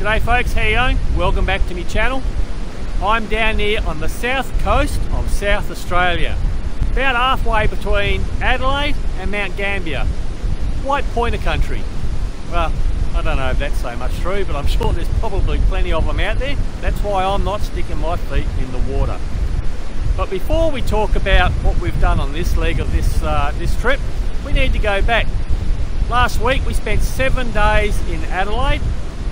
G'day folks, how you going? Welcome back to my channel. I'm down here on the south coast of South Australia, about halfway between Adelaide and Mount Gambier. White pointer country. Well, I don't know if that's so much true, but I'm sure there's probably plenty of them out there. That's why I'm not sticking my feet in the water. But before we talk about what we've done on this leg of this trip, we need to go back. Last week we spent 7 days in Adelaide,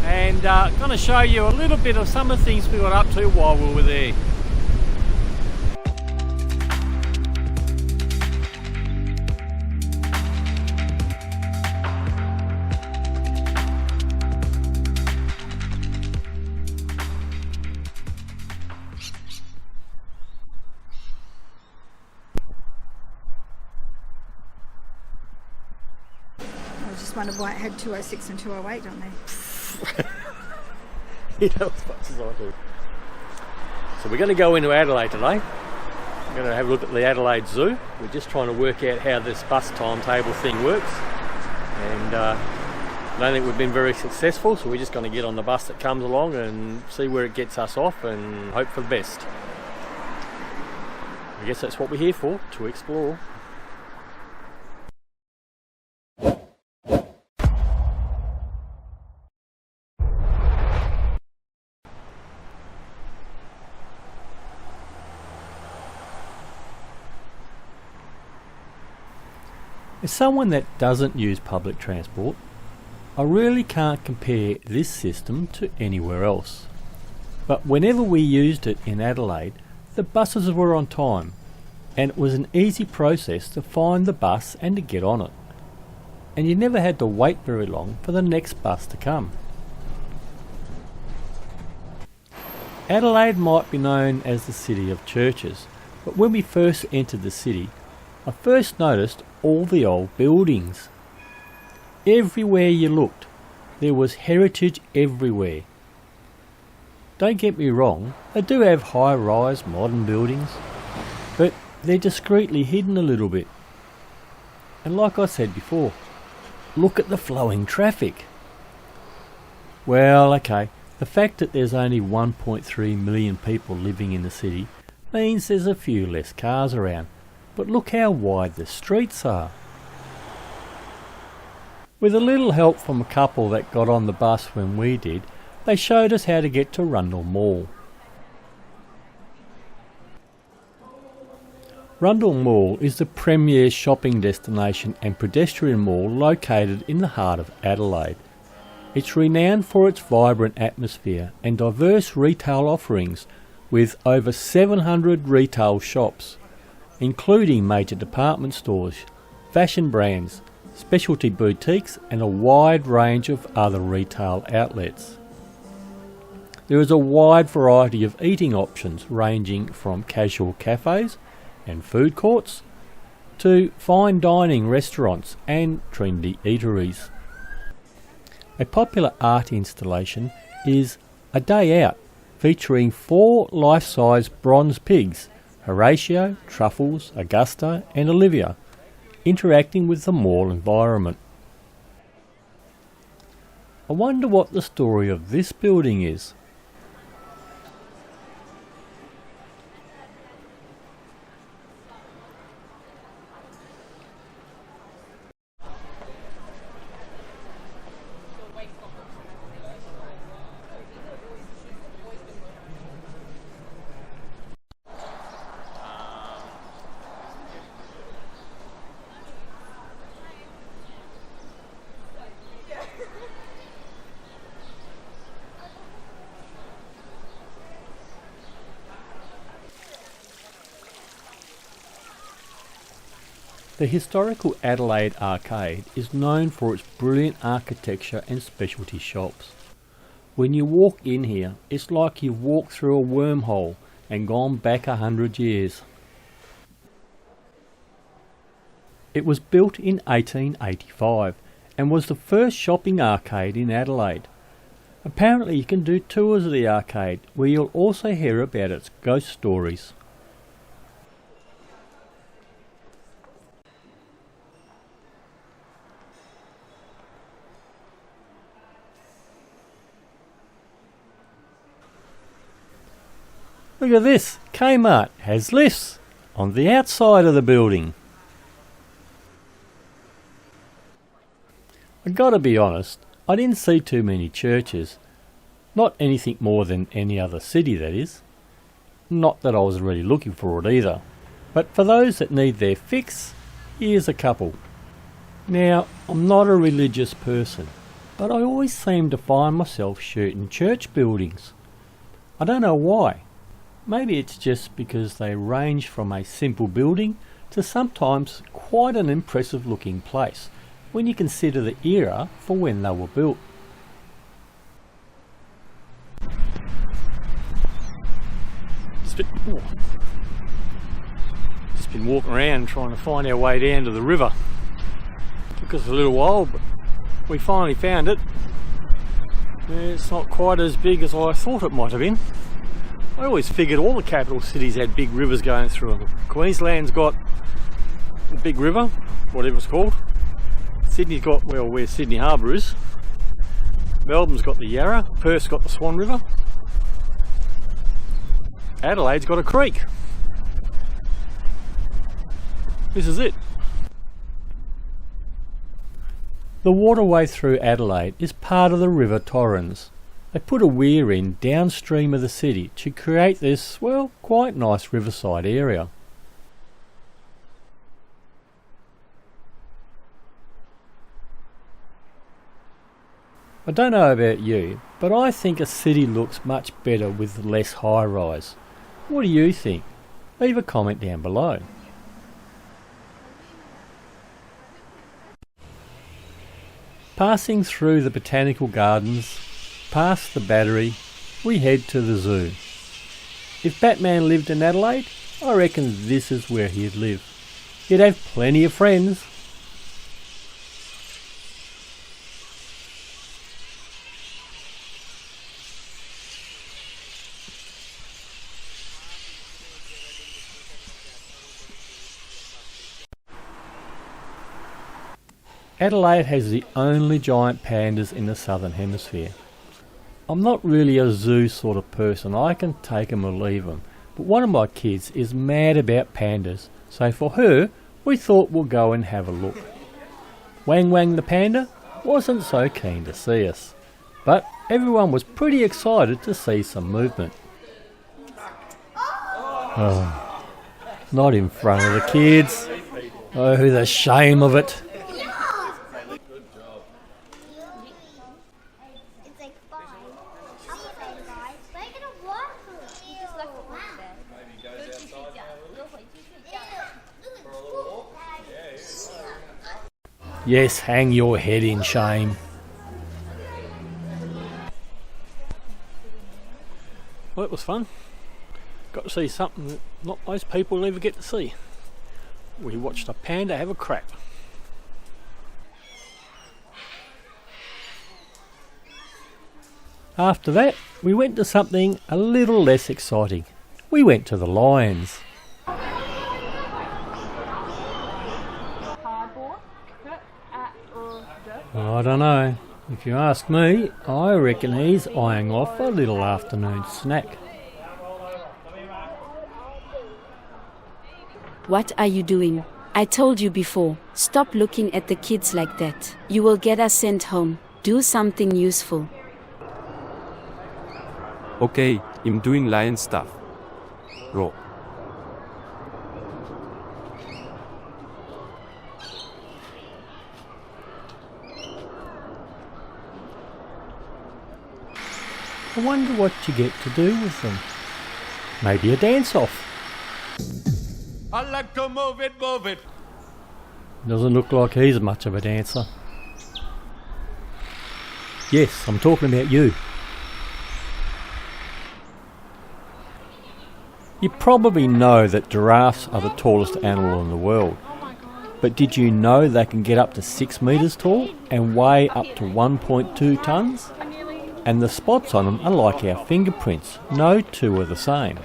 and going to show you a little bit of some of the things we got up to while we were there. I just wondered why it had 206 and 208 on there. You know as much as I do. So we're going to go into Adelaide today. We're going to have a look at the Adelaide Zoo. We're just trying to work out how this bus timetable thing works. And I don't think we've been very successful, so we're just going to get on the bus that comes along and see where it gets us off and hope for the best. I guess that's what we're here for, to explore. As someone that doesn't use public transport, I really can't compare this system to anywhere else. But whenever we used it in Adelaide, the buses were on time, and it was an easy process to find the bus and to get on it. And you never had to wait very long for the next bus to come. Adelaide might be known as the city of churches, but when we first entered the city, I first noticed all the old buildings. Everywhere you looked, there was heritage everywhere. Don't get me wrong, they do have high-rise modern buildings, but they're discreetly hidden a little bit. And like I said before, look at the flowing traffic. Well, okay, the fact that there's only 1.3 million people living in the city means there's a few less cars around. But look how wide the streets are. With a little help from a couple that got on the bus when we did, they showed us how to get to Rundle Mall. Rundle Mall is the premier shopping destination and pedestrian mall located in the heart of Adelaide. It's renowned for its vibrant atmosphere and diverse retail offerings, with over 700 retail shops, including major department stores, fashion brands, specialty boutiques and a wide range of other retail outlets. There is a wide variety of eating options ranging from casual cafes and food courts to fine dining restaurants and trendy eateries. A popular art installation is A Day Out, featuring 4 life-size bronze pigs, Horatio, Truffles, Augusta and Olivia, interacting with the mall environment. I wonder what the story of this building is. The historical Adelaide Arcade is known for its brilliant architecture and specialty shops. When you walk in here, it's like you've walked through a wormhole and gone back 100 years. It was built in 1885 and was the first shopping arcade in Adelaide. Apparently you can do tours of the arcade where you'll also hear about its ghost stories. Look at this, Kmart has lifts on the outside of the building. I gotta be honest, I didn't see too many churches. Not anything more than any other city, that is. Not that I was really looking for it either. But for those that need their fix, here's a couple. Now, I'm not a religious person, but I always seem to find myself shooting church buildings. I don't know why. Maybe it's just because they range from a simple building to sometimes quite an impressive looking place when you consider the era for when they were built. Just been walking around trying to find our way down to the river. Took us a little while, but we finally found it. It's not quite as big as I thought it might have been. I always figured all the capital cities had big rivers going through them. Queensland's got the big river, whatever it's called. Sydney's got, well, where Sydney Harbour is. Melbourne's got the Yarra. Perth's got the Swan River. Adelaide's got a creek. This is it. The waterway through Adelaide is part of the River Torrens. They put a weir in downstream of the city to create this, well, quite nice riverside area. I don't know about you, but I think a city looks much better with less high-rise. What do you think? Leave a comment down below. Passing through the botanical gardens, past the Battery, we head to the zoo. If Batman lived in Adelaide, I reckon this is where he'd live. He'd have plenty of friends. Adelaide has the only giant pandas in the southern hemisphere. I'm not really a zoo sort of person, I can take them or leave them, but one of my kids is mad about pandas, so for her we thought we'll go and have a look. Wang Wang the panda wasn't so keen to see us, but everyone was pretty excited to see some movement. Oh, not in front of the kids. Oh, the shame of it. Yes, hang your head in shame. Well, it was fun. Got to see something that not most people ever get to see. We watched a panda have a crap. After that, we went to something a little less exciting. We went to the lions. I don't know. If you ask me, I reckon he's eyeing off a little afternoon snack. What are you doing? I told you before, stop looking at the kids like that. You will get us sent home. Do something useful. Okay, I'm doing lion stuff. Roll. I wonder what you get to do with them. Maybe a dance-off. I like to move it, move it. Doesn't look like he's much of a dancer. Yes, I'm talking about you. You probably know that giraffes are the tallest animal in the world. But did you know they can get up to 6 metres tall and weigh up to 1.2 tonnes? And the spots on them are like our fingerprints. No two are the same.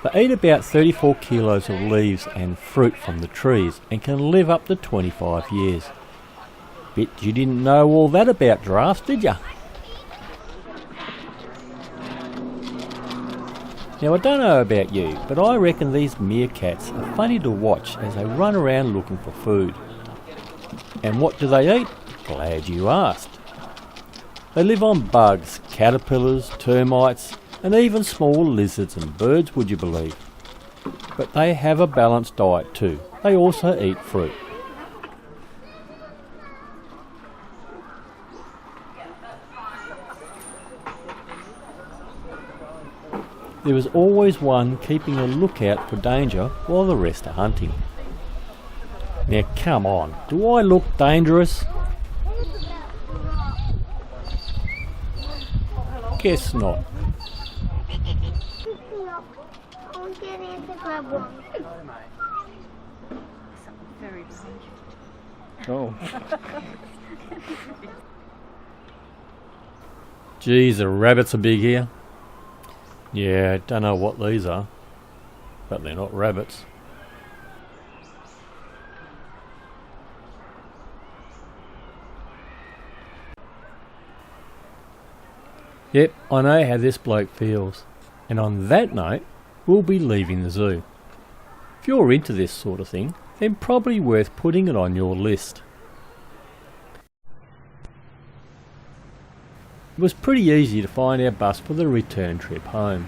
They eat about 34 kilos of leaves and fruit from the trees and can live up to 25 years. Bet you didn't know all that about giraffes, did ya? Now I don't know about you, but I reckon these meerkats are funny to watch as they run around looking for food. And what do they eat? Glad you asked. They live on bugs, caterpillars, termites, and even small lizards and birds, would you believe? But they have a balanced diet too. They also eat fruit. There is always one keeping a lookout for danger while the rest are hunting. Now come on, do I look dangerous? Guess not. Oh. Geez, the rabbits are big here. Yeah, don't know what these are, but they're not rabbits. Yep, I know how this bloke feels. And on that note, we'll be leaving the zoo. If you're into this sort of thing, then probably worth putting it on your list. It was pretty easy to find our bus for the return trip home.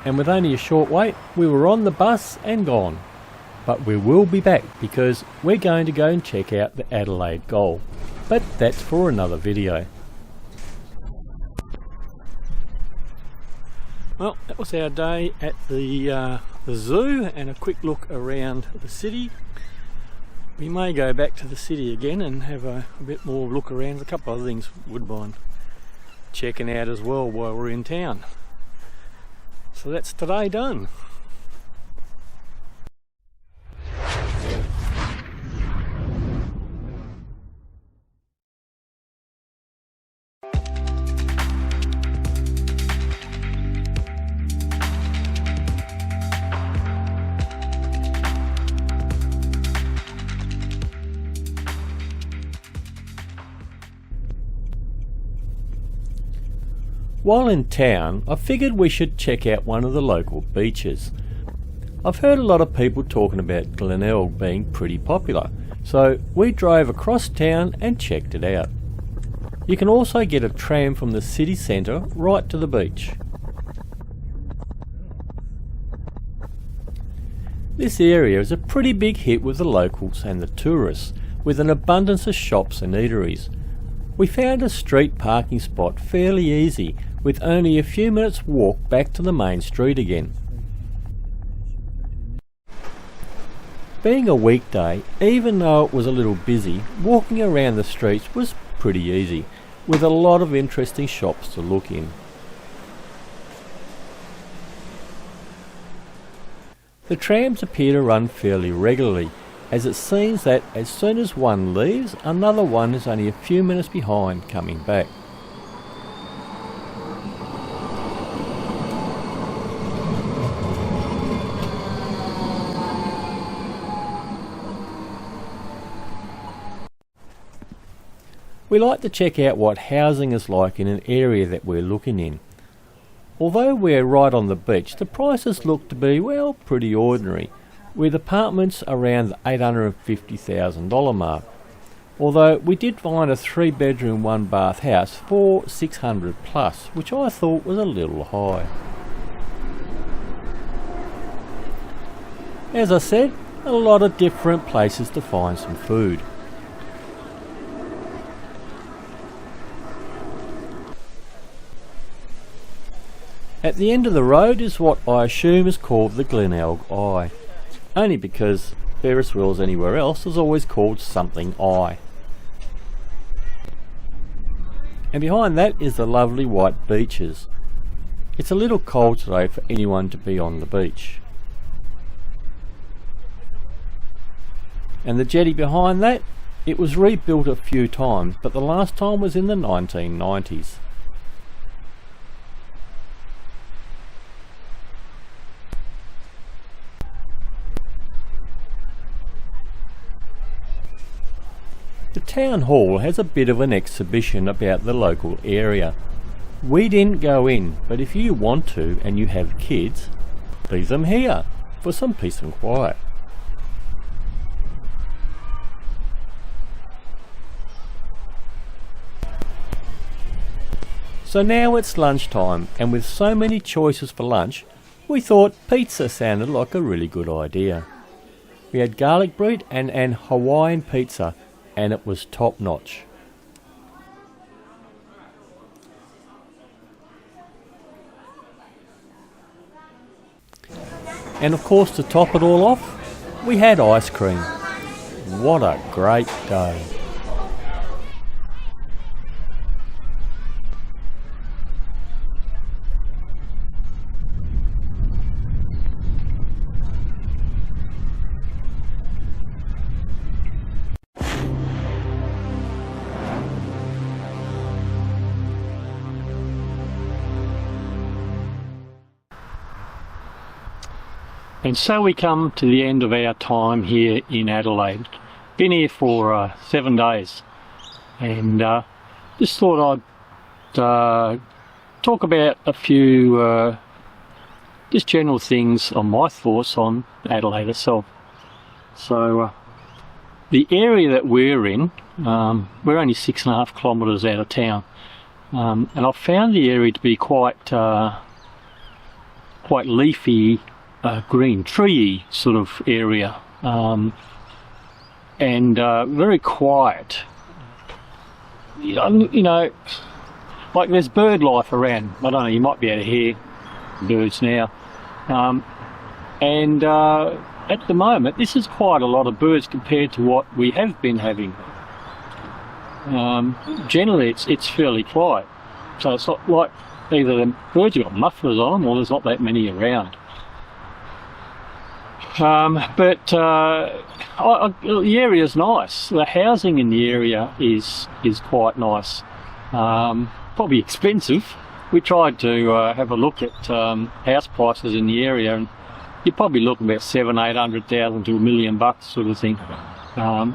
And with only a short wait, we were on the bus and gone. But we will be back because we're going to go and check out the Adelaide Goal. But that's for another video. Well, that was our day at the zoo and a quick look around the city. We may go back to the city again and have a bit more look around. There's a couple of other things would mind checking out as well while we're in town. So that's today done. While in town, I figured we should check out one of the local beaches. I've heard a lot of people talking about Glenelg being pretty popular, so we drove across town and checked it out. You can also get a tram from the city centre right to the beach. This area is a pretty big hit with the locals and the tourists, with an abundance of shops and eateries. We found a street parking spot fairly easy, with only a few minutes walk back to the main street again. Being a weekday, even though it was a little busy, walking around the streets was pretty easy, with a lot of interesting shops to look in. The trams appear to run fairly regularly, as it seems that as soon as one leaves, another one is only a few minutes behind coming back. We like to check out what housing is like in an area that we're looking in. Although we're right on the beach, the prices look to be, well, pretty ordinary, with apartments around the $850,000 mark. Although we did find a 3-bedroom 1-bath house for $600 plus, which I thought was a little high. As I said, a lot of different places to find some food. At the end of the road is what I assume is called the Glenelg Eye, only because Ferris wheels anywhere else is always called something Eye. And behind that is the lovely white beaches. It's a little cold today for anyone to be on the beach. And the jetty behind that, it was rebuilt a few times, but the last time was in the 1990s. The town hall has a bit of an exhibition about the local area. We didn't go in, but if you want to and you have kids, leave them here for some peace and quiet. So now it's lunchtime, and with so many choices for lunch, we thought pizza sounded like a really good idea. We had garlic bread and an Hawaiian pizza, and it was top notch. And of course, to top it all off, we had ice cream. What a great day. And so we come to the end of our time here in Adelaide. Been here for 7 days, and just thought I'd talk about a few just general things on my thoughts on Adelaide itself. So the area that we're in, we're only 6.5 kilometres out of town, and I've found the area to be quite leafy, green, treey sort of area, and very quiet. You know, like there's bird life around. I don't know, you might be able to hear birds now. And at the moment, this is quite a lot of birds compared to what we have been having. Generally, it's fairly quiet. So it's not like either the birds have got mufflers on or there's not that many around. But the area's nice. The housing in the area is quite nice. Probably expensive. We tried to have a look at house prices in the area, and you're probably looking about $700,000 to $1 million sort of thing.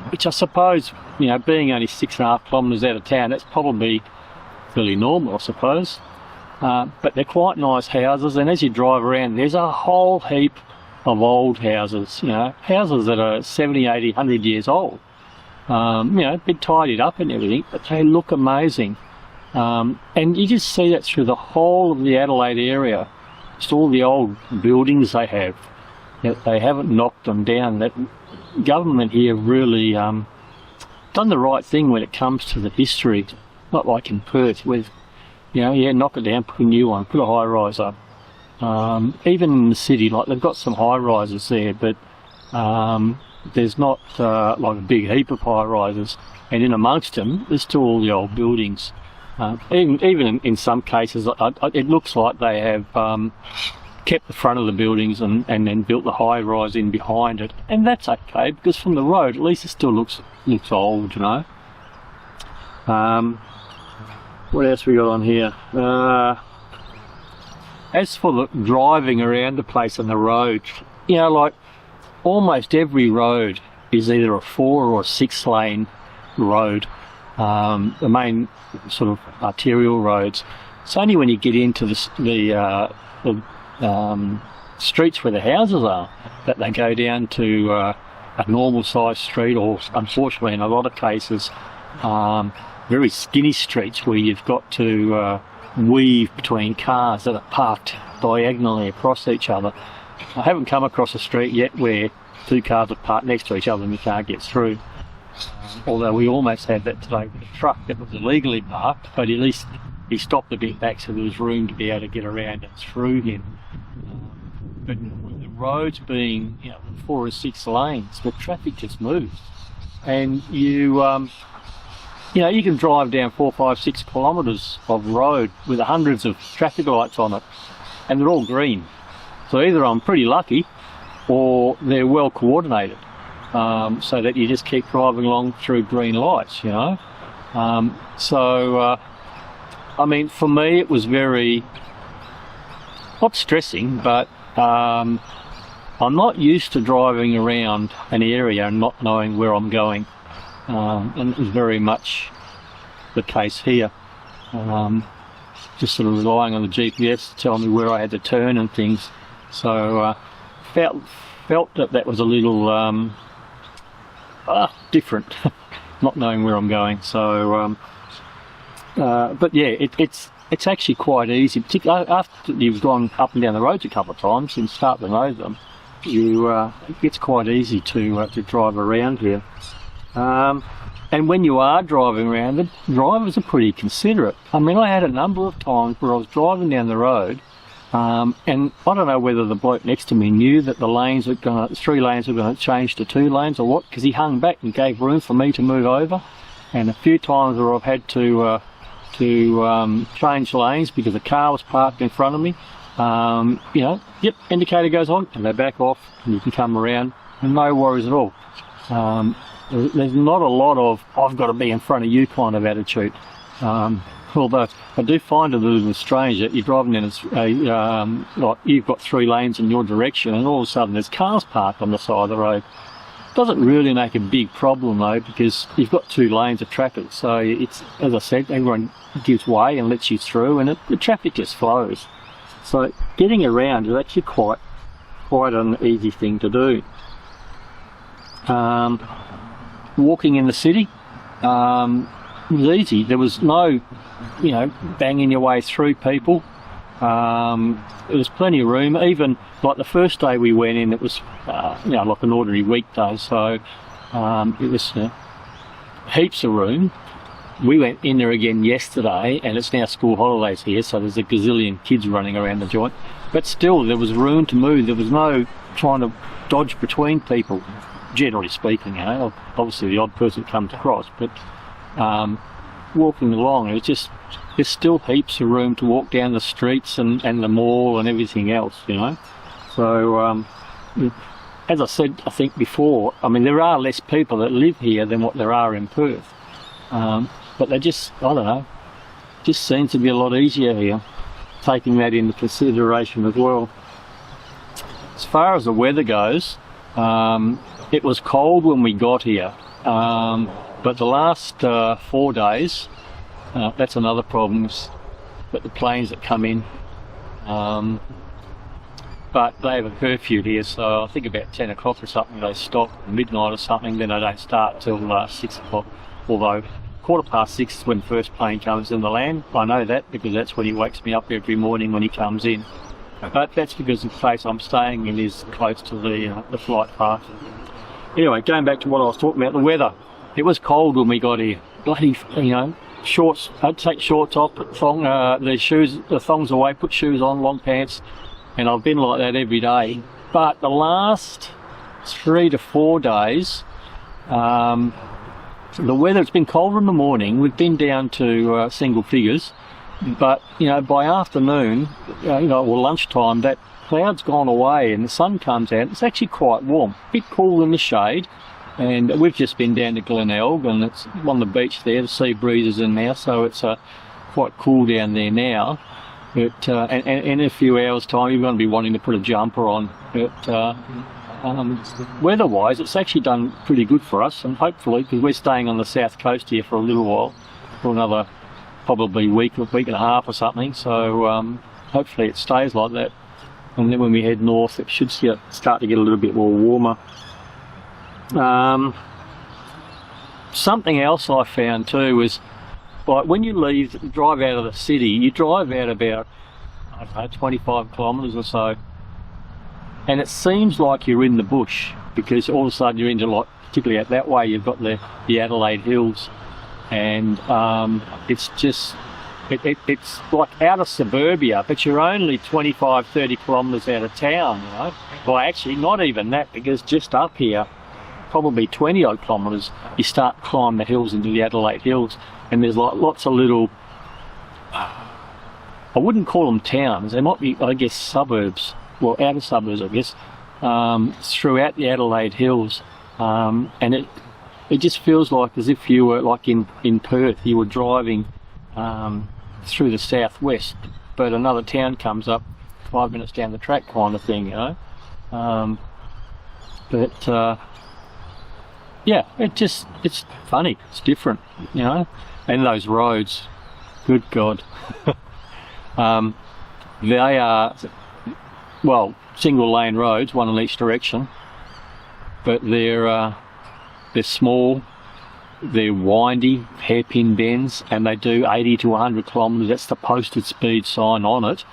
Which I suppose, you know, being only 6.5 kilometres out of town, that's probably fairly normal, I suppose. But they're quite nice houses, and as you drive around, there's a whole heap of old houses, you know, houses that are 70, 80, 100 years old. You know, a bit tidied up and everything, but they look amazing. And you just see that through the whole of the Adelaide area. Just all the old buildings they have. You know, they haven't knocked them down. That government here really done the right thing when it comes to the history. Not like in Perth, with, you know, yeah, knock it down, put a new one, put a high rise up. Even in the city, like they've got some high rises there, but there's not like a big heap of high rises, and in amongst them there's still all the old buildings. Even in some cases it looks like they have kept the front of the buildings and then built the high rise in behind it, and that's okay, because from the road at least it still looks old, you know. What else we got on here? As for the driving around the place and the road, you know, like almost every road is either a 4 or 6 lane road. The main sort of arterial roads. It's only when you get into the streets where the houses are that they go down to a normal sized street, or unfortunately in a lot of cases very skinny streets where you've got to weave between cars that are parked diagonally across each other. I haven't come across a street yet where 2 cars are parked next to each other and you can't get through. Although we almost had that today with a truck that was illegally parked, but at least he stopped a bit back so there was room to be able to get around and through him. But with the roads being, you know, 4 or 6 lanes, the traffic just moves. And you know, you can drive down 4, 5, 6 kilometres of road with hundreds of traffic lights on it, and they're all green. So either I'm pretty lucky, or they're well coordinated, so that you just keep driving along through green lights, you know. I mean, for me it was very, not stressing, but I'm not used to driving around an area and not knowing where I'm going. And it was very much the case here. just sort of relying on the GPS to tell me where I had to turn and things. So felt that was a little different, not knowing where I'm going. So, but yeah, it's actually quite easy, particularly after you've gone up and down the roads a couple of times and start to know them. It gets quite easy to drive around here. And when you are driving around, the drivers are pretty considerate. I mean, I had a number of times where I was driving down the road, and I don't know whether the bloke next to me knew that the lanes were going to, 3 lanes were going to change to 2 lanes or what, because he hung back and gave room for me to move over. And a few times where I've had to change lanes because a car was parked in front of me. You know, yep, indicator goes on and they back off and you can come around and no worries at all. There's not a lot of I've got to be in front of you kind of attitude. Although I do find it a little strange that you're driving in like you've got 3 lanes in your direction and all of a sudden there's cars parked on the side of the road. Doesn't really make a big problem though, because you've got 2 lanes of traffic, so it's, as I said, everyone gives way and lets you through and the traffic just flows. So getting around is actually quite an easy thing to do. Walking in the city was easy. There was no, you know, banging your way through people. There was plenty of room. Even like the first day we went in, it was you know, like an ordinary weekday, so it was heaps of room. We went in there again yesterday and it's now school holidays here, so there's a gazillion kids running around the joint, but still there was room to move. There was no trying to dodge between people, generally speaking. You know, obviously the odd person comes across, but walking along, it's just, there's still heaps of room to walk down the streets and the mall and everything else, you know. So as I said, I think before, I mean, there are less people that live here than what there are in Perth. But they just, I don't know, just seems to be a lot easier here, taking that into consideration as well. As far as the weather goes, it was cold when we got here, but the last 4 days, that's another problem, but the planes that come in, but they have a curfew here, so I think about 10 o'clock or something they stop, midnight or something, then they don't start till 6 o'clock. Although 6:15 is when the first plane comes in the land. I know that because that's when he wakes me up every morning when he comes in. But that's because the place I'm staying in is close to the flight path. Anyway, going back to what I was talking about, the weather. It was cold when we got here. Bloody, you know, shorts. I'd take shorts off, put the thongs away, put shoes on, long pants, and I've been like that every day. But the last 3 to 4 days, the weather, it's been colder in the morning. We've been down to single figures, but you know, by afternoon, or lunchtime, that cloud's gone away and the sun comes out. It's actually quite warm, a bit cool in the shade. And we've just been down to Glenelg and it's on the beach there. The sea breeze is in now, so it's quite cool down there now. But and in a few hours' time, you're going to be wanting to put a jumper on. But weather-wise, it's actually done pretty good for us, and hopefully, because we're staying on the south coast here for a little while, for another probably week and a half or something, so hopefully it stays like that, and then when we head north it should start to get a little bit more warmer. Something else I found too is, like, when you drive out of the city, you drive out about, I don't know, 25 kilometres or so, and it seems like you're in the bush, because all of a sudden you're into, like, particularly out that way, you've got the Adelaide Hills, and it's just, it's like out of suburbia, but you're only 25-30 kilometres out of town, you know. Well, actually, not even that, because just up here, probably 20 odd kilometres, you start climbing the hills into the Adelaide Hills, and there's like lots of little, I wouldn't call them towns, they might be, I guess, suburbs, well, outer suburbs, I guess, throughout the Adelaide Hills, and it just feels like as if you were like in Perth, you were driving through the southwest, but another town comes up 5 minutes down the track kind of thing, you know. But yeah, it's funny, it's different, you know. And those roads, good God. They are, well, single lane roads, one in each direction, but they're small, they're windy, hairpin bends, and they do 80 to 100 kilometres. That's the posted speed sign on it.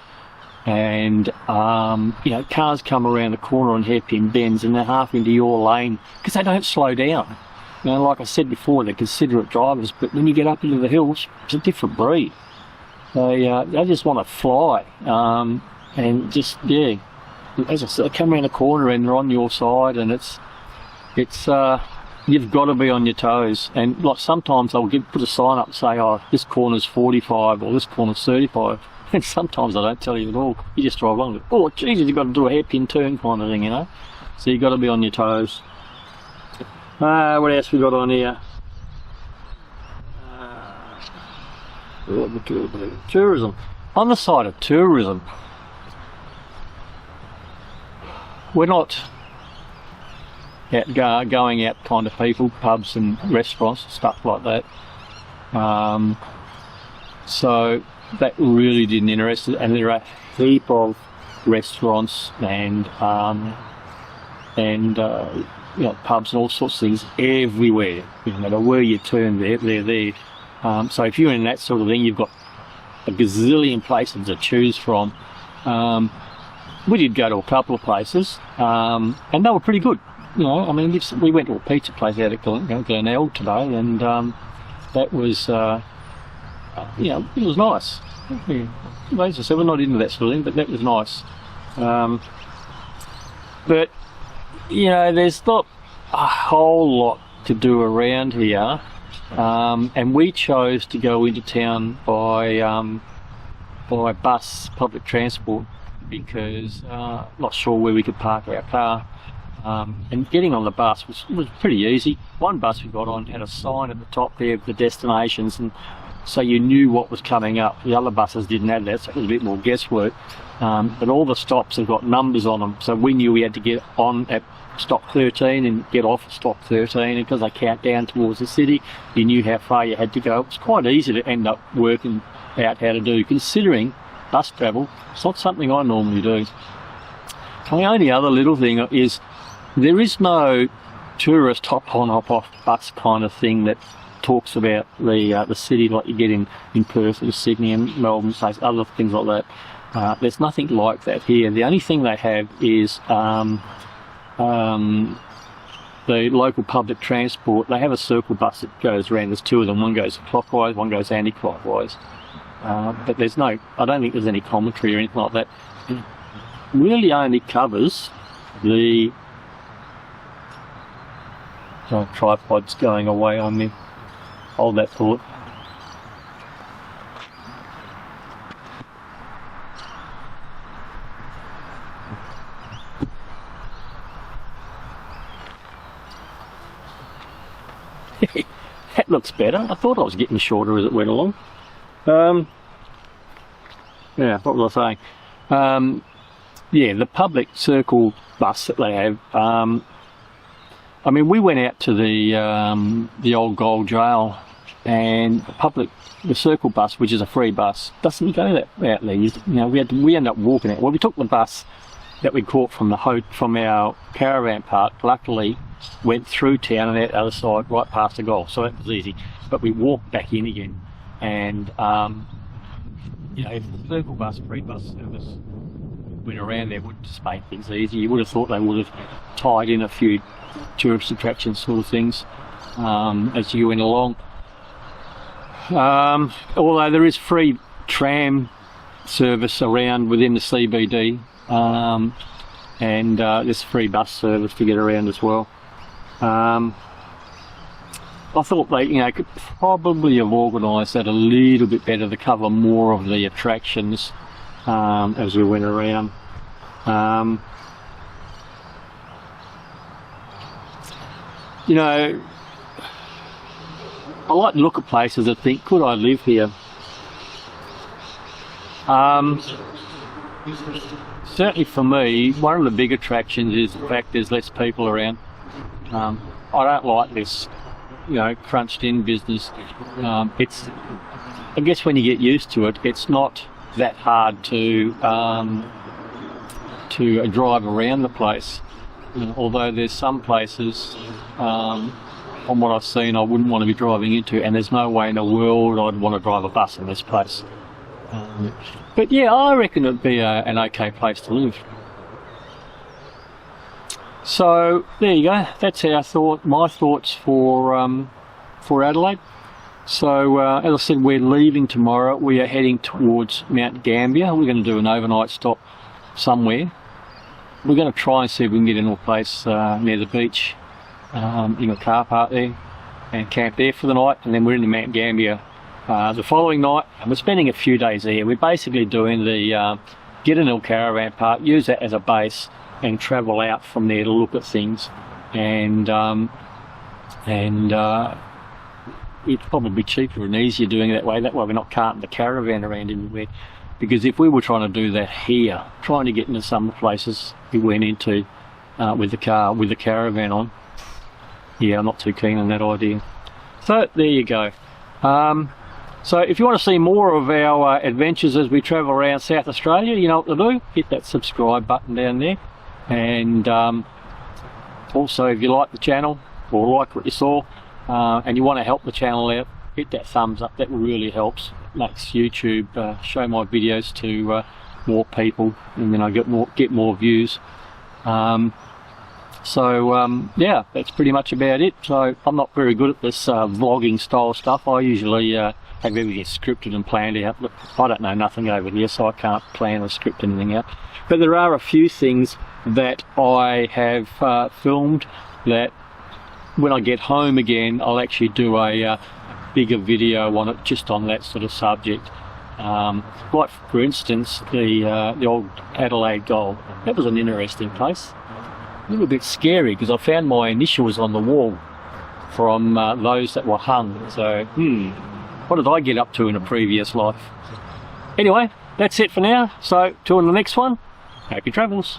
And cars come around the corner on hairpin bends and they're half into your lane because they don't slow down. Like I said before, they're considerate drivers, but when you get up into the hills, it's a different breed. They just want to fly, and just, yeah, as I said, they come around the corner and they're on your side, and it's you've got to be on your toes. And like sometimes they'll put a sign up and say, oh, this corner's 45 or this corner's 35. And sometimes they don't tell you at all. You just drive along. Oh, Jesus, you've got to do a hairpin turn kind of thing, So you've got to be on your toes. What else we got on here? Tourism. On the side of tourism, we're not going out kind of people, pubs and restaurants, stuff like that. So that really didn't interest us, and there are a heap of restaurants and pubs and all sorts of things everywhere. No matter where you turn, they're there. So if you're in that sort of thing, you've got a gazillion places to choose from. We did go to a couple of places, and they were pretty good. We went to a pizza place out at Glenelg today, and that was, it was nice. As I said, we're not into that sort of thing, but that was nice. But there's not a whole lot to do around here, and we chose to go into town by bus, public transport, because not sure where we could park our car. And getting on the bus was pretty easy. One bus we got on had a sign at the top there of the destinations, and so you knew what was coming up. The other buses didn't have that, so it was a bit more guesswork. But all the stops have got numbers on them, so we knew we had to get on at stop 13 and get off at stop 13, and because they count down towards the city, you knew how far you had to go. It was quite easy to end up working out how to do, considering bus travel, it's not something I normally do. The only other little thing is there is no tourist hop on, hop off bus kind of thing that talks about the city like you get in Perth and Sydney and Melbourne, other things like that. There's nothing like that here. The only thing they have is the local public transport. They have a circle bus that goes around. There's two of them. One goes clockwise, one goes anti-clockwise. But I don't think there's any commentary or anything like that. It really only covers the tripod's going away on me. Hold that thought. That looks better. I thought I was getting shorter as it went along. Yeah, what was I saying? Yeah, the public circle bus that they have. We went out to the old Gold Jail, and the circle bus, which is a free bus, doesn't go out there. We ended up walking it. Well, we took the bus that we caught from our caravan park. Luckily, went through town and out the other side, right past the goal, so that was easy. But we walked back in again, and if the circle bus, free bus service went around there, would just make things easy. You would have thought they would have tied in a few tourist attraction sort of things as you went along. Although there is free tram service around within the CBD, and there's free bus service to get around as well. I thought they could probably have organised that a little bit better to cover more of the attractions as we went around. I like to look at places and think, could I live here? Certainly for me, one of the big attractions is the fact there's less people around. I don't like this, crunched in business. I guess when you get used to it, it's not that hard to drive around the place. Although there's some places, from what I've seen, I wouldn't want to be driving into, and there's no way in the world I'd want to drive a bus in this place. But yeah, I reckon it'd be an okay place to live. So there you go. That's my thoughts for Adelaide. So as I said, we're leaving tomorrow. We are heading towards Mount Gambier. We're going to do an overnight stop somewhere. We're going to try and see if we can get into a place near the beach, in a car park there, and camp there for the night. And then we're in the Mount Gambier the following night, and we're spending a few days there. We're basically doing the Glenelg caravan park, use that as a base, and travel out from there to look at things. And it's probably cheaper and easier doing it that way. That way we're not carting the caravan around everywhere. Because if we were trying to do that here, trying to get into some of the places we went into with the caravan on, yeah, I'm not too keen on that idea. So there you go. So if you want to see more of our adventures as we travel around South Australia, you know what to do. Hit that subscribe button down there. And also, if you like the channel or like what you saw, and you want to help the channel out, hit that thumbs up. That really helps. Makes YouTube show my videos to more people, and then I get more views. Yeah, that's pretty much about it. So I'm not very good at this vlogging style stuff. I usually have everything scripted and planned out. Look, I don't know nothing over here, so I can't plan or script anything out. But there are a few things that I have filmed that when I get home again, I'll actually do a bigger video on it, just on that sort of subject. Like for instance, the old Adelaide Gold. That was an interesting place. A little bit scary because I found my initials on the wall from those that were hung. So, what did I get up to in a previous life? Anyway, that's it for now. So, till the next one, happy travels.